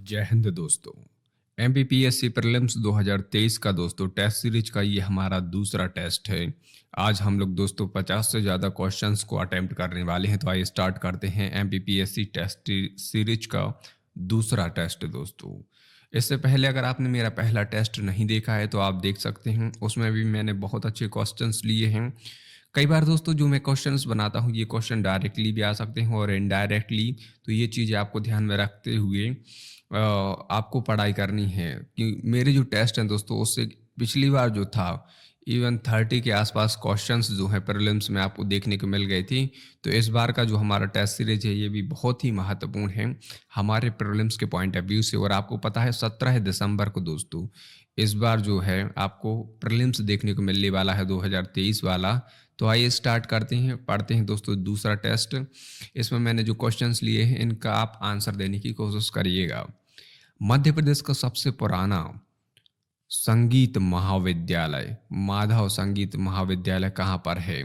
जय हिंद दोस्तों। MPPSC prelims 2023 का दोस्तों टेस्ट सीरीज का ये हमारा दूसरा टेस्ट है। आज हम लोग दोस्तों 50 से ज़्यादा क्वेश्चंस को अटेम्प्ट करने वाले हैं। तो आइए स्टार्ट करते हैं एमपीपीएससी टेस्ट सीरीज का दूसरा टेस्ट दोस्तों। इससे पहले अगर आपने मेरा पहला टेस्ट नहीं देखा है तो आप देख सकते हैं, उसमें भी मैंने बहुत अच्छे क्वेश्चंस लिए हैं। कई बार दोस्तों जो मैं क्वेश्चंस बनाता हूँ ये क्वेश्चन डायरेक्टली भी आ सकते हैं और इनडायरेक्टली, तो ये चीज़ें आपको ध्यान में रखते हुए आपको पढ़ाई करनी है कि मेरे जो टेस्ट हैं दोस्तों उससे पिछली बार जो था इवन 30 के आसपास क्वेश्चंस जो हैं प्रीलिम्स में आपको देखने को मिल गई थी। तो इस बार का जो हमारा टेस्ट सीरीज है ये भी बहुत ही महत्वपूर्ण है हमारे प्रीलिम्स के पॉइंट ऑफ व्यू से। और आपको पता है 17 दिसंबर को दोस्तों इस बार जो है आपको प्रीलिम्स देखने को मिलने वाला है 2023 वाला। तो आइए स्टार्ट करते हैं, पढ़ते हैं दोस्तों दूसरा टेस्ट। इसमें मैंने जो क्वेश्चंस लिए हैं इनका आप आंसर देने की कोशिश करिएगा। मध्य प्रदेश का सबसे पुराना संगीत महाविद्यालय, माधव संगीत महाविद्यालय कहाँ पर है?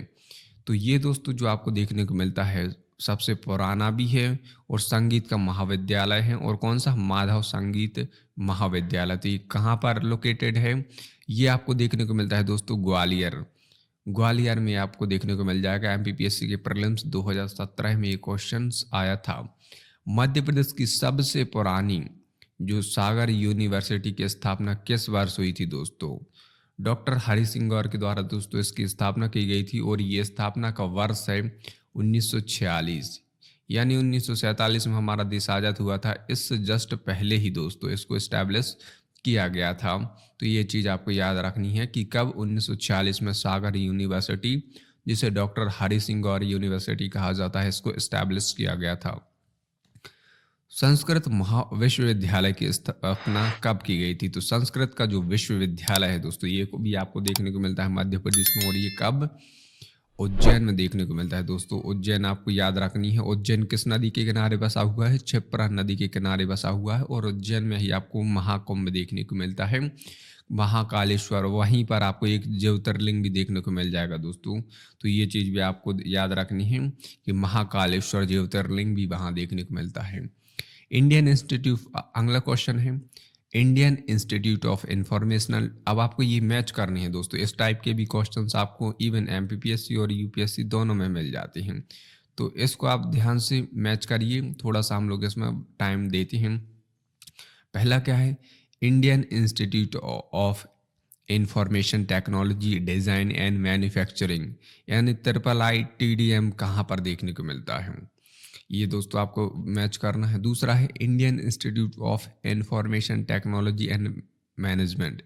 तो ये दोस्तों जो आपको देखने को मिलता है सबसे पुराना भी है और संगीत का महाविद्यालय है। और कौन सा? माधव संगीत महाविद्यालय। तो ये कहाँ पर लोकेटेड है? ये आपको देखने को मिलता है दोस्तों ग्वालियर। ग्वालियर में आपको देखने को मिल जाएगा। एमपीपीएससी के प्रीलिम्स 2017 में ये क्वेश्चन आया था। मध्य प्रदेश की सबसे पुरानी जो सागर यूनिवर्सिटी की स्थापना किस वर्ष हुई थी दोस्तों? डॉक्टर हरि सिंह गौर के द्वारा दोस्तों इसकी स्थापना की गई थी और ये स्थापना का वर्ष है 1946। यानी 1947 में हमारा देश आज़ाद हुआ था। इससे जस्ट पहले ही दोस्तों इसको इस्टेब्लिश किया गया था। तो ये चीज़ आपको याद रखनी है कि कब 1946 में सागर यूनिवर्सिटी, जिसे डॉक्टर हरि सिंह गौर यूनिवर्सिटी कहा जाता है, इसको इस्टेब्लिश किया गया था। संस्कृत विश्वविद्यालय की स्थापना कब की गई थी? तो संस्कृत का जो विश्वविद्यालय है दोस्तों ये को भी आपको देखने को मिलता है मध्य प्रदेश में। और ये कब? उज्जैन में देखने को मिलता है दोस्तों। उज्जैन आपको याद रखनी है। उज्जैन किस नदी के किनारे बसा हुआ है? क्षिप्रा नदी के किनारे बसा हुआ है। और उज्जैन में ही आपको महाकुंभ देखने को मिलता है। महाकालेश्वर, वहीं पर आपको एक ज्योतिर्लिंग भी देखने को मिल जाएगा दोस्तों। तो ये चीज़ भी आपको याद रखनी है कि महाकालेश्वर ज्योतिर्लिंग भी वहाँ देखने को मिलता है। इंडियन इंस्टीट्यूट, अगला क्वेश्चन है इंडियन इंस्टीट्यूट ऑफ इंफॉर्मेशनल। अब आपको ये मैच करनी है दोस्तों। इस टाइप के भी क्वेश्चंस आपको इवन एमपीपीएससी और यूपीएससी दोनों में मिल जाते हैं। तो इसको आप ध्यान से मैच करिए। थोड़ा सा हम लोग इसमें टाइम देते हैं। पहला क्या है? Indian institute of information technology design and manufacturing, यानी IIITDM कहाँ पर देखने को मिलता है? ये दोस्तों आपको मैच करना है। दूसरा है Indian institute of information technology and management,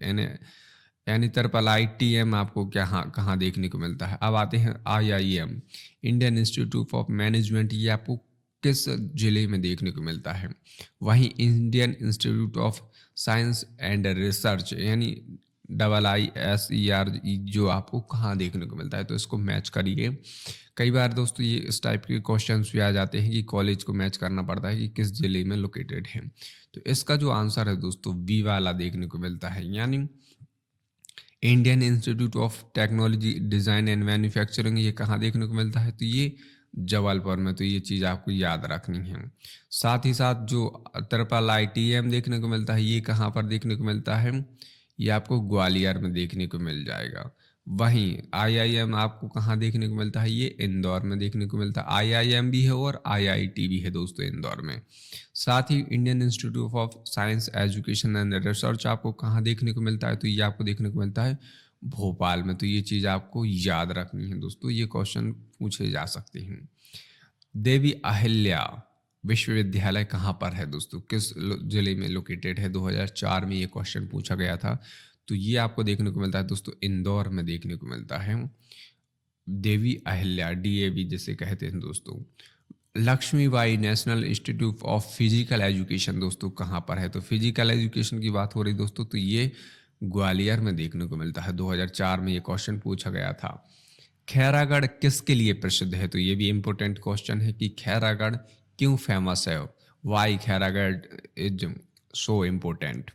यानी IITM आपको कहाँ कहाँ देखने को मिलता है? अब आते हैं IIM, Indian institute of management, ये आपको किस जिले में देखने को मिलता है? वहीं Indian institute of science and research, यानी IISER, जो आपको कहाँ देखने को मिलता है? तो इसको मैच करिए। कई बार दोस्तों ये इस टाइप के क्वेश्चंस भी आ जाते हैं कि कॉलेज को मैच करना पड़ता है कि किस जिले में लोकेटेड है। तो इसका जो आंसर है दोस्तों बी वाला देखने को मिलता है, यानी Indian institute of technology design and manufacturing, ये कहाँ देखने को मिलता है? तो ये जबलपुर में। तो ये चीज़ आपको याद रखनी है। साथ ही साथ जो IITM देखने को मिलता है ये कहाँ पर देखने को मिलता है? ये आपको ग्वालियर में देखने को मिल जाएगा। वहीं IIM आपको कहाँ देखने को मिलता है? ये इंदौर में देखने को मिलता है। IIM भी है और IIT भी है दोस्तों इंदौर में। साथ ही Indian institute of science education and research आपको कहाँ देखने को मिलता है? तो ये आपको देखने को मिलता है भोपाल में। तो ये चीज़ आपको याद रखनी है दोस्तों, ये क्वेश्चन पूछे जा सकते हैं। देवी अहिल्या विश्वविद्यालय कहाँ पर है दोस्तों? किस जिले में लोकेटेड है? 2004 में ये क्वेश्चन पूछा गया था। तो ये आपको देखने को मिलता है दोस्तों इंदौर में देखने को मिलता है। देवी अहिल्या, DAV जिसे कहते हैं दोस्तों। Lakshmibai national institute of physical education दोस्तों कहाँ पर है? तो फिजिकल एजुकेशन की बात हो रही दोस्तों, तो ये ग्वालियर में देखने को मिलता है। 2004 में ये क्वेश्चन पूछा गया था। खैरागढ़ किसके लिए प्रसिद्ध है? तो ये भी इम्पोर्टेंट क्वेश्चन है कि खैरागढ़ क्यों फेमस है? Why Khairagarh is so important?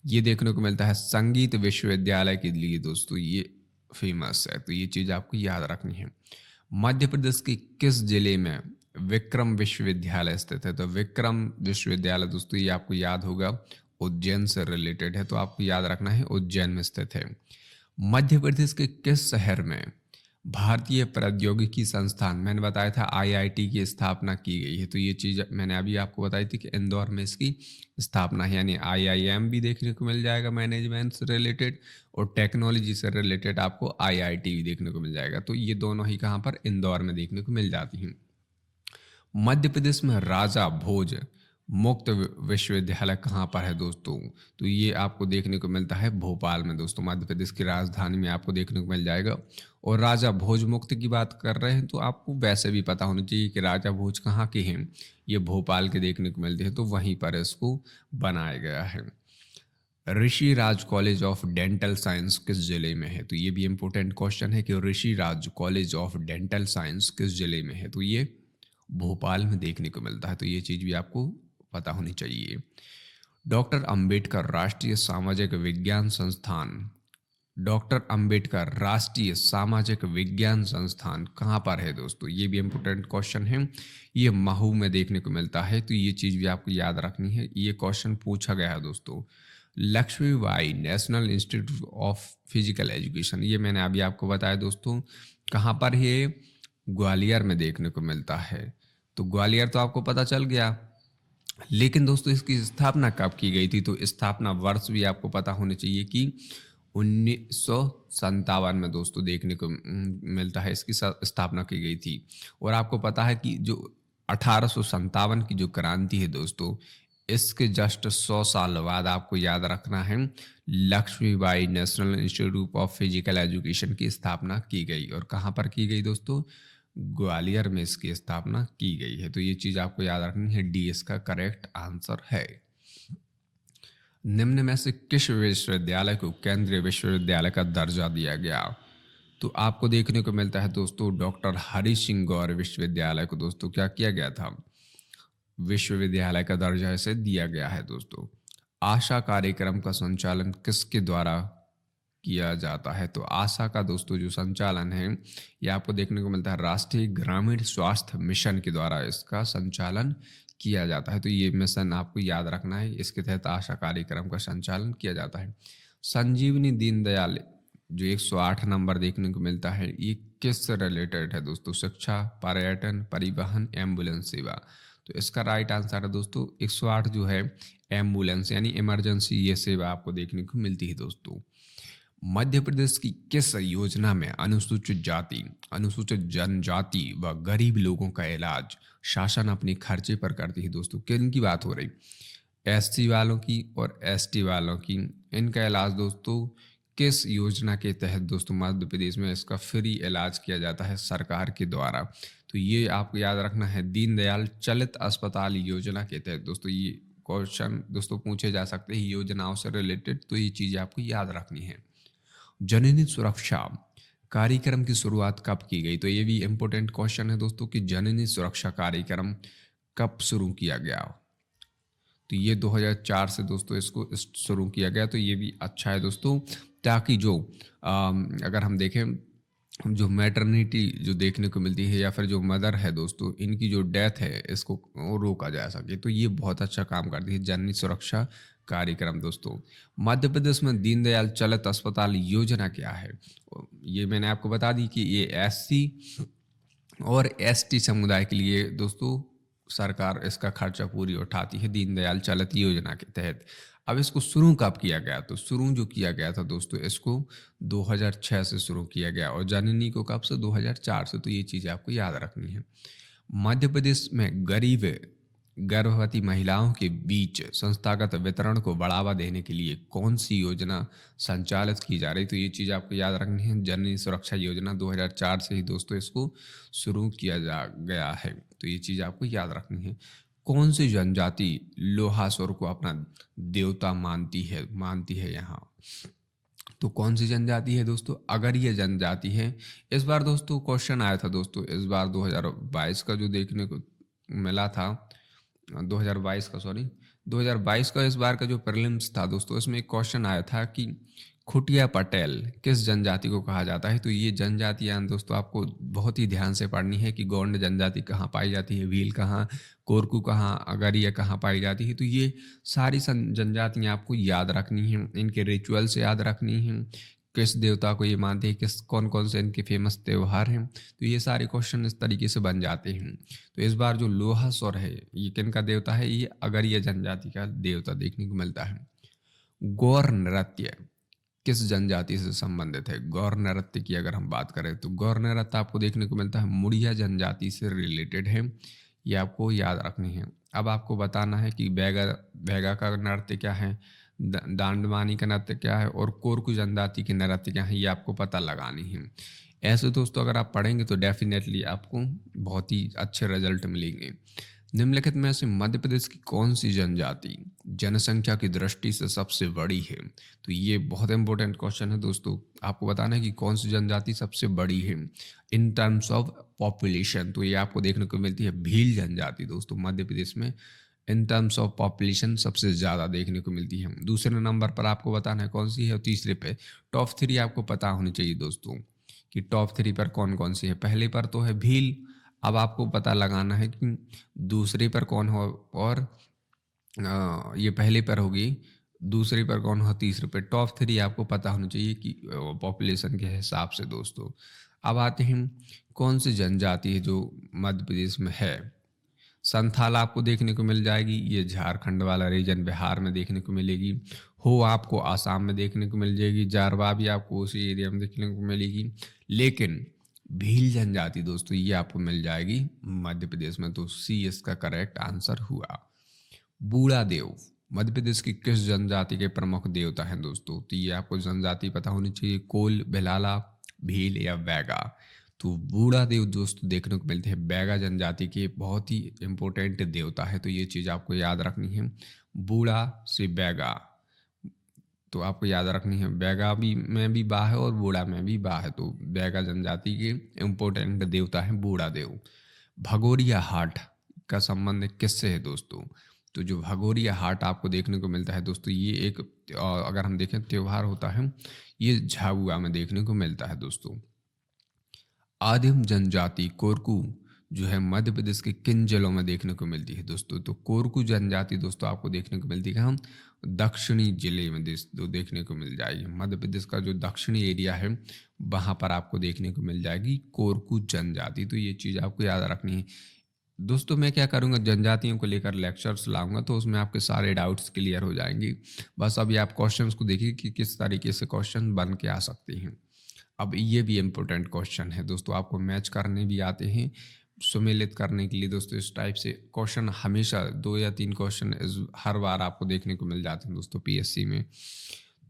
ये देखने को मिलता है संगीत विश्वविद्यालय के लिए दोस्तों ये फेमस है। तो ये चीज़ आपको याद रखनी है। मध्य प्रदेश के किस जिले में विक्रम विश्वविद्यालय स्थित है। तो विक्रम विश्वविद्यालय दोस्तों ये आपको याद होगा उज्जैन से रिलेटेड है, तो आपको याद रखना है उज्जैन में स्थित है। मध्य प्रदेश के किस शहर में भारतीय प्रौद्योगिकी संस्थान, मैंने बताया था आईआईटी की स्थापना की गई है, तो ये चीज़ मैंने अभी आपको बताई थी कि इंदौर में इसकी स्थापना है, यानी आईआईएम भी देखने को मिल जाएगा मैनेजमेंट से रिलेटेड, और टेक्नोलॉजी से रिलेटेड आपको आईआईटी भी देखने को मिल जाएगा। तो ये दोनों ही कहाँ पर, इंदौर में देखने को मिल जाती हैं। मध्य प्रदेश में राजा भोज मुक्त विश्वविद्यालय कहाँ पर है दोस्तों? तो ये आपको देखने को मिलता है भोपाल में दोस्तों, मध्य प्रदेश की राजधानी में आपको देखने को मिल जाएगा। और राजा भोज मुक्त की बात कर रहे हैं तो आपको वैसे भी पता होना चाहिए कि राजा भोज कहाँ के हैं, ये भोपाल के देखने को मिलते हैं, तो वहीं पर इसको बनाया गया है। ऋषि राज कॉलेज ऑफ डेंटल साइंस किस जिले में है? तो ये भी इंपॉर्टेंट क्वेश्चन है कि ऋषि राज कॉलेज ऑफ डेंटल साइंस किस जिले में है? तो ये भोपाल में देखने को मिलता है, तो ये चीज़ भी आपको पता होनी चाहिए। डॉक्टर अंबेडकर राष्ट्रीय सामाजिक विज्ञान संस्थान, डॉक्टर अंबेडकर राष्ट्रीय सामाजिक विज्ञान संस्थान कहाँ पर है दोस्तों? ये भी इम्पोर्टेंट क्वेश्चन है, ये महू में देखने को मिलता है, तो ये चीज़ भी आपको याद रखनी है। ये क्वेश्चन पूछा गया है दोस्तों। Lakshmibai national institute of physical education, ये मैंने अभी आपको बताया दोस्तों, कहाँ पर ये ग्वालियर में देखने को मिलता है। तो ग्वालियर तो आपको पता चल गया, लेकिन दोस्तों इसकी स्थापना कब की गई थी? तो स्थापना वर्ष भी आपको पता होना चाहिए कि 1957 में दोस्तों देखने को मिलता है, इसकी स्थापना की गई थी। और आपको पता है कि जो 1857 की जो क्रांति है दोस्तों, इसके जस्ट 100 साल बाद आपको याद रखना है Lakshmibai national institute of physical education की स्थापना की गई। और कहाँ पर की गई दोस्तों? ग्वालियर में इसकी स्थापना की गई है। तो ये चीज आपको याद रखनी है, डी इसका करेक्ट आंसर है। निम्न में से किस विश्वविद्यालय को केंद्रीय विश्वविद्यालय का दर्जा दिया गया? तो आपको देखने को मिलता है दोस्तों डॉक्टर हरि सिंह गौर विश्वविद्यालय को दोस्तों क्या किया गया था? विश्वविद्यालय का दर्जा इसे दिया गया है दोस्तों। आशा कार्यक्रम का संचालन किसके द्वारा किया जाता है? तो आशा का दोस्तों जो संचालन है ये आपको देखने को मिलता है राष्ट्रीय ग्रामीण स्वास्थ्य मिशन के द्वारा इसका संचालन किया जाता है। तो ये मिशन आपको याद रखना है, इसके तहत आशा कार्यक्रम का संचालन किया जाता है। संजीवनी दीनदयाल जो 108 नंबर देखने को मिलता है, ये किस से रिलेटेड है दोस्तों? शिक्षा, पर्यटन, परिवहन, एम्बुलेंस सेवा। तो इसका राइट आंसर है दोस्तों 108 जो है एम्बुलेंस यानी इमरजेंसी ये सेवा आपको देखने को मिलती है दोस्तों। मध्य प्रदेश की किस योजना में अनुसूचित जाति, अनुसूचित जनजाति व गरीब लोगों का इलाज शासन अपने खर्चे पर करती है दोस्तों? किन की बात हो रही? एससी वालों की और एसटी वालों की। इनका इलाज दोस्तों किस योजना के तहत दोस्तों मध्य प्रदेश में इसका फ्री इलाज किया जाता है सरकार के द्वारा? तो ये आपको याद रखना है दीनदयाल चलित अस्पताल योजना के तहत दोस्तों। ये क्वेश्चन दोस्तों पूछे जा सकते हैं योजनाओं से रिलेटेड, तो ये चीज़ें आपको याद रखनी है। जननी सुरक्षा कार्यक्रम की शुरुआत कब की गई? तो ये भी इम्पोर्टेंट क्वेश्चन है दोस्तों कि जननी सुरक्षा कार्यक्रम कब शुरू किया गया? तो ये 2004 से दोस्तों इसको शुरू किया गया। तो ये भी अच्छा है दोस्तों, ताकि जो अगर हम देखें जो मैटरनिटी जो देखने को मिलती है या फिर जो मदर है दोस्तों, इनकी जो डेथ है इसको रोका जा सके। तो ये बहुत अच्छा काम करती है जननी सुरक्षा कार्यक्रम दोस्तों। मध्य प्रदेश में दीनदयाल चलित अस्पताल योजना क्या है? ये मैंने आपको बता दी कि ये एससी और एसटी समुदाय के लिए दोस्तों सरकार इसका खर्चा पूरी उठाती है दीनदयाल चलित योजना के तहत। अब इसको शुरू कब किया गया? तो शुरू जो किया गया था दोस्तों इसको 2006 से शुरू किया गया और जननी को कब से? 2004 से। तो ये चीज़ आपको याद रखनी है। मध्य प्रदेश में गरीब गर्भवती महिलाओं के बीच संस्थागत वितरण को बढ़ावा देने के लिए कौन सी योजना संचालित की जा रही? तो ये चीज़ आपको याद रखनी है, जननी सुरक्षा योजना 2004 से ही दोस्तों इसको शुरू किया जा गया है। तो ये चीज़ आपको याद रखनी है। कौन सी जनजाति लोहासुर को अपना देवता मानती है यहाँ? तो कौन सी जनजाति है दोस्तों? अगर ये जनजाति है, इस बार दोस्तों क्वेश्चन आया था दोस्तों, इस बार 2022 का जो देखने को मिला था 2022 का इस बार का जो प्रीलिम्स था दोस्तों, इसमें एक क्वेश्चन आया था कि खुटिया पटेल किस जनजाति को कहा जाता है? तो ये जनजातियाँ दोस्तों आपको बहुत ही ध्यान से पढ़नी है कि गौंड जनजाति कहाँ पाई जाती है, भील कहाँ, कोरकू कहाँ, अगरिया कहाँ पाई जाती है। तो ये सारी जनजातियाँ आपको याद रखनी हैं, इनके रिचुअल्स याद रखनी हैं, किस देवता को ये मानते हैं, किस कौन कौन से इनके फेमस त्यौहार हैं। तो ये सारे क्वेश्चन इस तरीके से बन जाते हैं। तो इस बार जो लोहा स्वर है ये किन का देवता है? ये अगरिया जनजाति का देवता देखने को मिलता है। गौर नृत्य किस जनजाति से संबंधित है? गौर नृत्य की अगर हम बात करें तो गौर नृत्य आपको देखने को मिलता है मुड़िया जनजाति से रिलेटेड है। ये आपको याद रखनी है। अब आपको बताना है कि बैगा बैगा का नृत्य क्या है, दांडवानी का नृत्य क्या है और कोरकू जनजाति के नृत्य क्या है, ये आपको पता लगानी है। ऐसे दोस्तों अगर आप पढ़ेंगे तो डेफिनेटली आपको बहुत ही अच्छे रिजल्ट मिलेंगे। निम्नलिखित में से मध्य प्रदेश की कौन सी जनजाति जनसंख्या की दृष्टि से सबसे बड़ी है? तो ये बहुत इंपॉर्टेंट क्वेश्चन है दोस्तों। आपको बताना है कि कौन सी जनजाति सबसे बड़ी है इन टर्म्स ऑफ पॉपुलेशन। तो ये आपको देखने को मिलती है भील जनजाति दोस्तों, मध्य प्रदेश में इन टर्म्स ऑफ पॉपुलेशन सबसे ज़्यादा देखने को मिलती है। दूसरे नंबर पर आपको बताना है कौन सी है, और तीसरे पे टॉप 3 आपको पता होनी चाहिए दोस्तों कि टॉप 3 पर कौन कौन सी है। पहले पर तो है भील, अब आपको पता लगाना है कि दूसरे पर कौन हो, और ये पहले पर होगी, दूसरे पर कौन हो, तीसरे पर। टॉप 3 आपको पता होना चाहिए कि पॉपुलेशन के हिसाब से दोस्तों। अब आते हैं कौन सी जनजाति है जो मध्य प्रदेश में है। संथाल आपको देखने को मिल जाएगी, ये झारखंड वाला रीजन बिहार में देखने को मिलेगी। हो आपको आसाम में देखने को मिल जाएगी। जारवा भी आपको उसी एरिया में देखने को मिलेगी। लेकिन भील जनजाति दोस्तों ये आपको मिल जाएगी मध्य प्रदेश में। तो सी इसका करेक्ट आंसर हुआ। बूढ़ा देव मध्य प्रदेश की किस जनजाति के प्रमुख देवता हैं दोस्तों? तो ये आपको जनजाति पता होनी चाहिए, कोल, भिलाला, भील या बैगा। तो बूढ़ा देव दोस्तों देखने को मिलते हैं बैगा जनजाति के बहुत ही इंपॉर्टेंट देवता है। तो ये चीज़ आपको याद रखनी है, बूढ़ा से बैगा। तो आपको याद रखनी है बैगा भी में भी बा है और बूढ़ा में भी बा है। तो बैगा जनजाति के इम्पोर्टेंट देवता है बूढ़ा देव। भगोरिया हाट का संबंध किससे है दोस्तों? तो जो भगोरिया हाट आपको देखने को मिलता है दोस्तों, ये एक अगर हम देखें त्योहार होता है, ये झाबुआ में देखने को मिलता है दोस्तों। आदिम जनजाति कोरकू जो है मध्य प्रदेश के किन जिलों में देखने को मिलती है दोस्तों? तो कोरकू जनजाति दोस्तों आपको देखने को मिलती है कहाँ? दक्षिणी जिले में देखने को मिल जाएगी। मध्य प्रदेश का जो दक्षिणी एरिया है वहाँ पर आपको देखने को मिल जाएगी कोरकू जनजाति। तो ये चीज़ आपको याद रखनी है दोस्तों। मैं क्या करूँगा, जनजातियों को लेकर लेक्चर्स लाऊंगा तो उसमें आपके सारे डाउट्स क्लियर हो जाएंगे। बस अभी आप क्वेश्चंस को देखिए कि किस तरीके से क्वेश्चन बन के आ सकते हैं। अब ये भी इम्पोर्टेंट क्वेश्चन है दोस्तों, आपको मैच करने भी आते हैं, सुमेलित करने के लिए दोस्तों इस टाइप से क्वेश्चन हमेशा 2 या 3 क्वेश्चन हर बार आपको देखने को मिल जाते हैं दोस्तों पीएससी में।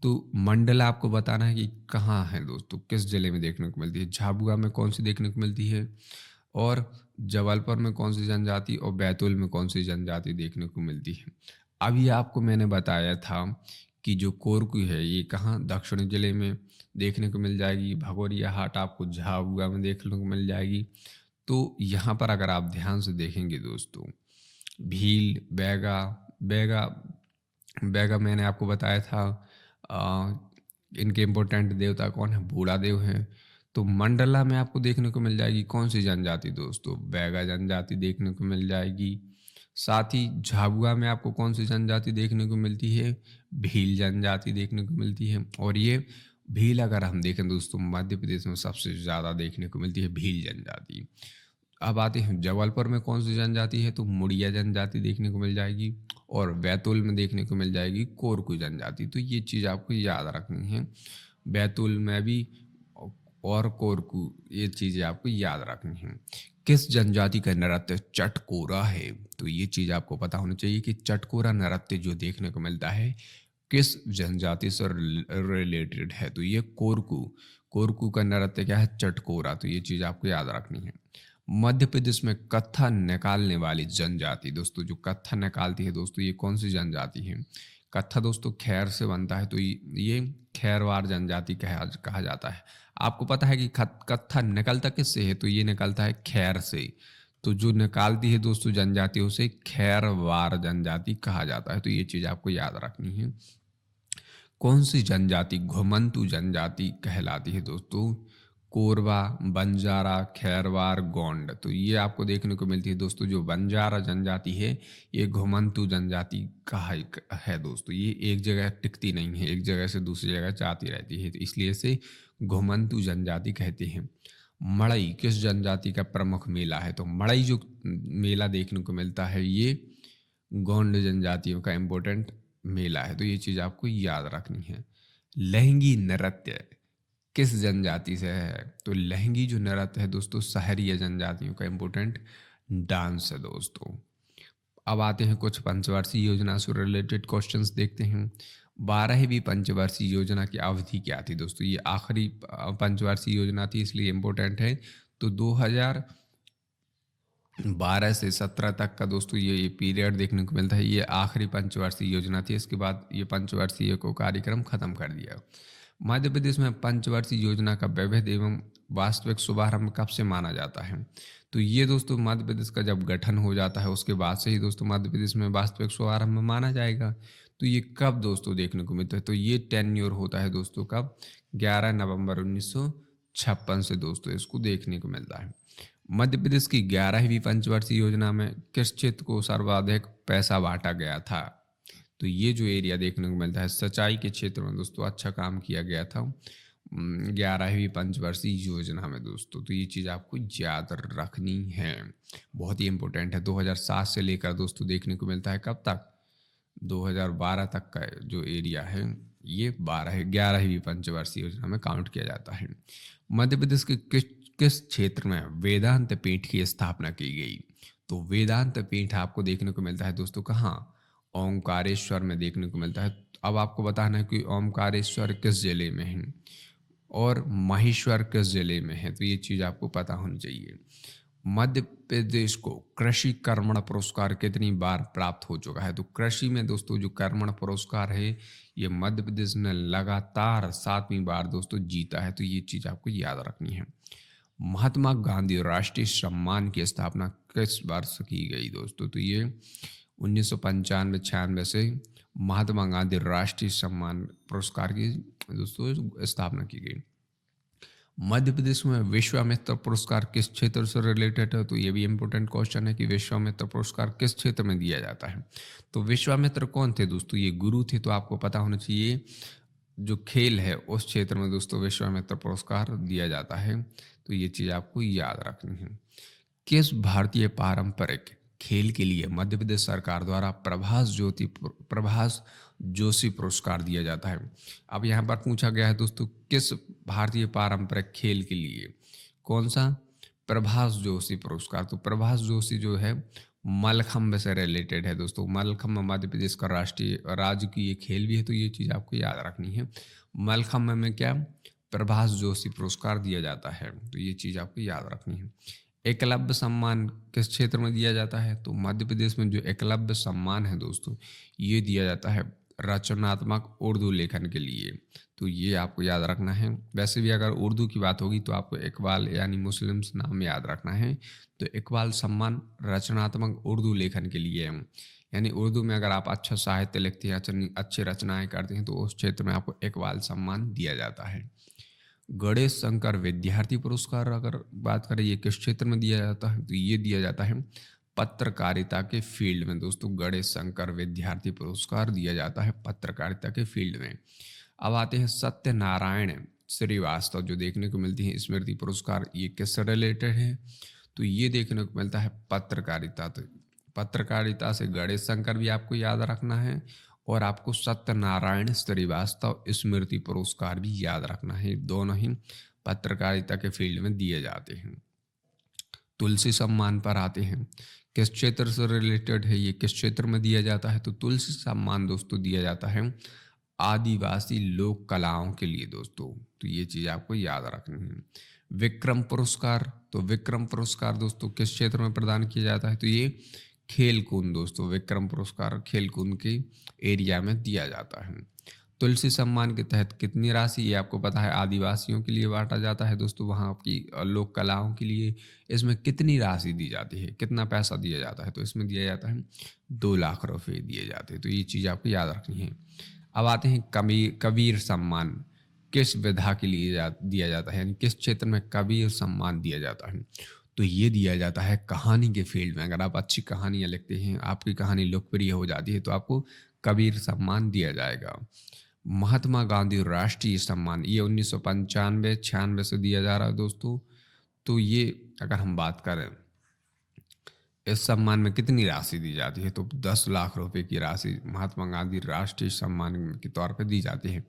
तो मंडला आपको बताना है कि कहाँ है दोस्तों, किस जिले में देखने को मिलती है। झाबुआ में कौन सी देखने को मिलती है, और जबलपुर में कौन सी जनजाति, और बैतूल में कौन सी जनजाति देखने को मिलती है। अभी आपको मैंने बताया था कि जो कोरकू है ये कहाँ, दक्षिणी जिले में देखने को मिल जाएगी। भगोरिया हाट आपको झाबुआ में देखने को मिल जाएगी। तो यहाँ पर अगर आप ध्यान से देखेंगे दोस्तों, भील, बैगा बैगा बैगा मैंने आपको बताया था इनके इम्पोर्टेंट देवता कौन है, बूढ़ा देव हैं। तो मंडला में आपको देखने को मिल जाएगी कौन सी जनजाति दोस्तों, बैगा जनजाति देखने को मिल जाएगी। साथ ही झाबुआ में आपको कौन सी जनजाति देखने को मिलती है, भील जनजाति देखने को मिलती है। और ये भील अगर हम देखें दोस्तों मध्य प्रदेश में सबसे ज़्यादा देखने को मिलती है भील जनजाति। अब आते हैं जबलपुर में कौन सी जनजाति है, तो मुड़िया जनजाति देखने को मिल जाएगी, और बैतूल में देखने को मिल जाएगी कोरकू जनजाति। तो ये चीज़ आपको याद रखनी है, बैतूल में भी और कोरकू, ये चीज़ें आपको याद रखनी है। किस जनजाति का नृत्य चटकोरा है? तो ये चीज़ आपको पता होनी चाहिए कि चटकोरा नृत्य जो देखने को मिलता है किस जनजाति से रिलेटेड है। तो ये कोरकू का नृत्य क्या है, चटकोरा। तो ये चीज़ आपको याद रखनी है। मध्य प्रदेश में कत्था निकालने वाली जनजाति दोस्तों, जो कत्था निकालती है दोस्तों, ये कौन सी जनजाति है? कत्था दोस्तों खैर से बनता है, तो ये खैरवार जनजाति कहा जाता है। आपको पता है कि कत्था निकलता किससे है? तो ये निकलता है खैर से। तो जो निकालती है दोस्तों जनजाति उसे खैरवार जनजाति कहा जाता है। तो ये चीज़ आपको याद रखनी है। कौन सी जनजाति घुमंतू जनजाति कहलाती है दोस्तों? कोरवा, बंजारा, खैरवार, गोंड। तो ये आपको देखने को मिलती है दोस्तों। जो बंजारा जनजाति है ये घुमंतू जनजाति का है दोस्तों। ये एक जगह टिकती नहीं है, एक जगह से दूसरी जगह जाती रहती है, तो इसलिए इसे घुमंतू जनजाति कहते हैं। मड़ई किस जनजाति का प्रमुख मेला है? तो मड़ई जो मेला देखने को मिलता है ये गोंड जनजातियों का इम्पोर्टेंट मेला है, तो ये चीज़ आपको याद रखनी है। लहंगी नृत्य किस जनजाति से है? तो लहंगी जो नृत्य है दोस्तों सहरिया जनजातियों का इम्पोर्टेंट डांस है दोस्तों। अब आते हैं कुछ पंचवर्षीय योजना से रिलेटेड क्वेश्चंस देखते हैं। 12वीं पंचवर्षीय योजना की अवधि क्या थी दोस्तों? ये आखिरी पंचवर्षीय योजना थी इसलिए इम्पोर्टेंट है। तो 2012 से 17 तक का दोस्तों ये पीरियड देखने को मिलता है। ये आखिरी पंचवर्षीय योजना थी, इसके बाद ये पंचवर्षीय को कार्यक्रम खत्म कर दिया। मध्य प्रदेश में पंचवर्षीय योजना का वैध एवं वास्तविक शुभारंभ कब से माना जाता है? तो ये दोस्तों मध्य प्रदेश का जब गठन हो जाता है उसके बाद से ही दोस्तों मध्य प्रदेश में वास्तविक शुभारंभ माना जाएगा। तो ये कब दोस्तों देखने को मिलता है? तो ये टेन्योर होता है दोस्तों कब? 11 नवंबर 1956 से दोस्तों इसको देखने को मिलता है। मध्य प्रदेश की 11वीं पंचवर्षीय योजना में किस क्षेत्र को सर्वाधिक पैसा बांटा गया था? तो ये जो एरिया देखने को मिलता है सिंचाई के क्षेत्र में दोस्तों अच्छा काम किया गया था 11वीं पंचवर्षीय योजना में दोस्तों। तो ये चीज़ आपको याद रखनी है, बहुत ही इंपॉर्टेंट है। 2007 से लेकर दोस्तों देखने को मिलता है कब तक? 2012 तक का जो एरिया है ये 11वीं पंचवर्षीय योजना में काउंट किया जाता है। मध्य प्रदेश के किस क्षेत्र में वेदांत पीठ की स्थापना की गई? तो वेदांत पीठ आपको देखने को मिलता है दोस्तों कहाँ? ओंकारेश्वर में देखने को मिलता है। अब आपको बताना है कि ओंकारेश्वर किस जिले में है और महेश्वर किस जिले में है, तो ये चीज़ आपको पता होनी चाहिए। मध्य प्रदेश को कृषि कर्मण पुरस्कार कितनी बार प्राप्त हो चुका है? तो कृषि में दोस्तों जो कर्मण पुरस्कार है ये मध्य प्रदेश ने लगातार 7वीं बार दोस्तों जीता है, तो ये चीज़ आपको याद रखनी है। महात्मा गांधी राष्ट्रीय सम्मान की स्थापना किस वर्ष की गई दोस्तों? तो ये 1995-96 से महात्मा गांधी राष्ट्रीय सम्मान पुरस्कार की दोस्तों स्थापना की गई। मध्य प्रदेश में विश्वामित्र पुरस्कार किस क्षेत्र से रिलेटेड है? तो ये भी इम्पोर्टेंट क्वेश्चन है कि विश्वामित्र पुरस्कार किस क्षेत्र में दिया जाता है। तो विश्वामित्र कौन थे दोस्तों? ये गुरु थे, तो आपको पता होना चाहिए जो खेल है उस क्षेत्र में दोस्तों विश्वामित्र पुरस्कार दिया जाता है, तो ये चीज़ आपको याद रखनी है। किस भारतीय पारंपरिक खेल के लिए मध्य प्रदेश सरकार द्वारा प्रभास जोशी पुरस्कार दिया जाता है? अब यहाँ पर पूछा गया है दोस्तों किस भारतीय पारंपरिक खेल के लिए कौन सा प्रभास जोशी पुरस्कार? तो प्रभास जोशी जो है मलखम्ब से रिलेटेड है दोस्तों। मलखम्ब मध्य प्रदेश का राष्ट्रीय राजकीय खेल भी है, तो ये चीज़ आपको याद रखनी है। मलखम्ब में क्या प्रभास जोशी पुरस्कार दिया जाता है, तो ये चीज़ आपको याद रखनी है। एकलव्य सम्मान किस क्षेत्र में दिया जाता है? तो मध्य प्रदेश में जो एकलव्य सम्मान है दोस्तों ये दिया जाता है रचनात्मक उर्दू लेखन के लिए, तो ये आपको याद रखना है। वैसे भी अगर उर्दू की बात होगी तो आपको इकबाल यानी मुस्लिम्स नाम याद रखना है। तो इकबाल सम्मान रचनात्मक उर्दू लेखन के लिए है, यानी उर्दू में अगर आप अच्छा साहित्य लिखते हैं, अच्छी रचनाएं करते हैं, तो उस क्षेत्र में आपको इकबाल सम्मान दिया जाता है। गणेश शंकर विद्यार्थी पुरस्कार अगर बात करें ये किस क्षेत्र में दिया जाता है? तो ये दिया जाता है पत्रकारिता के फील्ड में दोस्तों। गणेश शंकर विद्यार्थी पुरस्कार दिया जाता है पत्रकारिता के फील्ड में। अब आते हैं सत्यनारायण श्रीवास्तव जो देखने को मिलती है स्मृति पुरस्कार, ये किससे रिलेटेड है? तो ये देखने को मिलता है पत्रकारिता। तो पत्रकारिता से गणेश शंकर भी आपको याद रखना है और आपको सत्यनारायण श्रीवास्तव स्मृति पुरस्कार भी याद रखना है। दोनों ही पत्रकारिता के फील्ड में दिए जाते हैं। तुलसी सम्मान पर आते हैं, किस क्षेत्र से रिलेटेड है, ये किस क्षेत्र में दिया जाता है? तो तुलसी सम्मान दोस्तों दिया जाता है आदिवासी लोक कलाओं के लिए दोस्तों, तो ये चीज़ आपको याद रखनी है। विक्रम पुरस्कार, तो विक्रम पुरस्कार दोस्तों किस क्षेत्र में प्रदान किया जाता है? तो ये खेल कूद दोस्तों, विक्रम पुरस्कार खेल कूद के एरिया में दिया जाता है। तुलसी सम्मान के तहत कितनी राशि, ये आपको पता है आदिवासियों के लिए बांटा जाता है दोस्तों, वहाँ की लोक कलाओं के लिए इसमें कितनी राशि दी जाती है, कितना पैसा दिया जाता है? तो इसमें दिया जाता है 2 लाख रुपए दिए जाते हैं, तो ये चीज़ आपको याद रखनी है। अब आते हैं कबीर सम्मान किस विधा के लिए दिया जाता है, यानी किस क्षेत्र में कबीर सम्मान दिया जाता है। तो ये दिया जाता है कहानी के फील्ड में। अगर आप अच्छी कहानियाँ लिखते हैं, आपकी कहानी लोकप्रिय हो जाती है, तो आपको कबीर सम्मान दिया जाएगा। महात्मा गांधी राष्ट्रीय सम्मान ये 1995-96 से दिया जा रहा है दोस्तों। तो ये अगर हम बात करें इस सम्मान में कितनी राशि दी जाती है, तो 10 लाख रुपए की राशि महात्मा गांधी राष्ट्रीय सम्मान के तौर पर दी जाती है।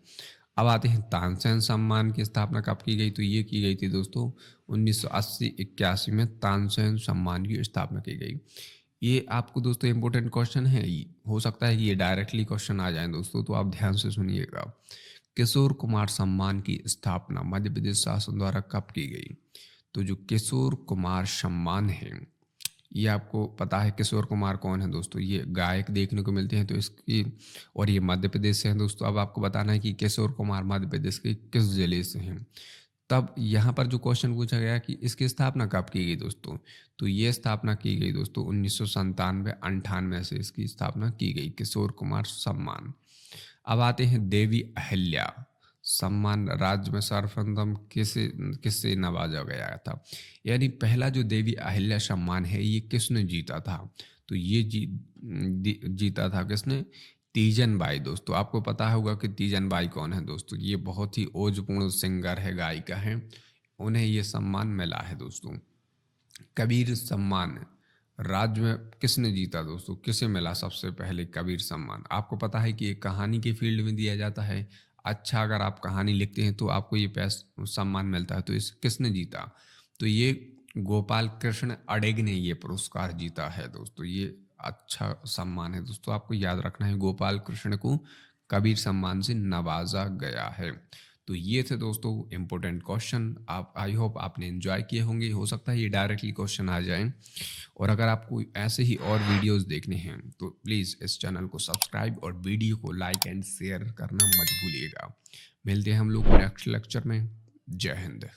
अब आते हैं तानसेन सम्मान की स्थापना कब की गई, तो ये की गई थी दोस्तों 1980-81 में तानसेन सम्मान की स्थापना की गई। ये आपको दोस्तों इंपॉर्टेंट क्वेश्चन है, हो सकता है कि ये डायरेक्टली क्वेश्चन आ जाए दोस्तों, तो आप ध्यान से सुनिएगा। किशोर कुमार सम्मान की स्थापना मध्य प्रदेश शासन द्वारा कब की गई, तो जो किशोर कुमार सम्मान है, ये आपको पता है किशोर कुमार कौन है दोस्तों, ये गायक देखने को मिलते हैं, तो इसकी और ये मध्य प्रदेश से हैं दोस्तों। अब आपको बताना है कि किशोर कुमार मध्य प्रदेश के किस जिले से हैं। तब यहाँ पर जो क्वेश्चन पूछा गया कि इसकी स्थापना कब की गई दोस्तों, तो ये स्थापना की गई दोस्तों 1997-98 से इसकी स्थापना की गई, किशोर कुमार सम्मान। अब आते हैं देवी अहिल्या सम्मान राज्य में सर्वप्रथम किससे नवाजा गया था, यानी पहला जो देवी अहिल्या सम्मान है ये किसने जीता था, तो ये जीता था किसने, तीजन बाई दोस्तों। आपको पता होगा कि तीजन बाई कौन है दोस्तों, ये बहुत ही ओजपूर्ण सिंगर है, गायिका है, उन्हें ये सम्मान मिला है दोस्तों। कबीर सम्मान राज्य में किसने जीता दोस्तों, किसे मिला सबसे पहले कबीर सम्मान, आपको पता है कि ये कहानी के फील्ड में दिया जाता है। अच्छा अगर आप कहानी लिखते हैं तो आपको ये सम्मान मिलता है। तो इस किसने जीता, तो ये गोपाल कृष्ण अडेग ने ये पुरस्कार जीता है दोस्तों। ये अच्छा सम्मान है दोस्तों, आपको याद रखना है, गोपाल कृष्ण को कबीर सम्मान से नवाजा गया है। तो ये थे दोस्तों इम्पोर्टेंट क्वेश्चन। आप आई होप आपने एंजॉय किए होंगे, हो सकता है ये डायरेक्टली क्वेश्चन आ जाएं। और अगर आपको ऐसे ही और वीडियोस देखने हैं तो प्लीज़ इस चैनल को सब्सक्राइब और वीडियो को लाइक एंड शेयर करना मत भूलिएगा। मिलते हैं हम लोग नेक्स्ट लेक्चर में। जय हिंद।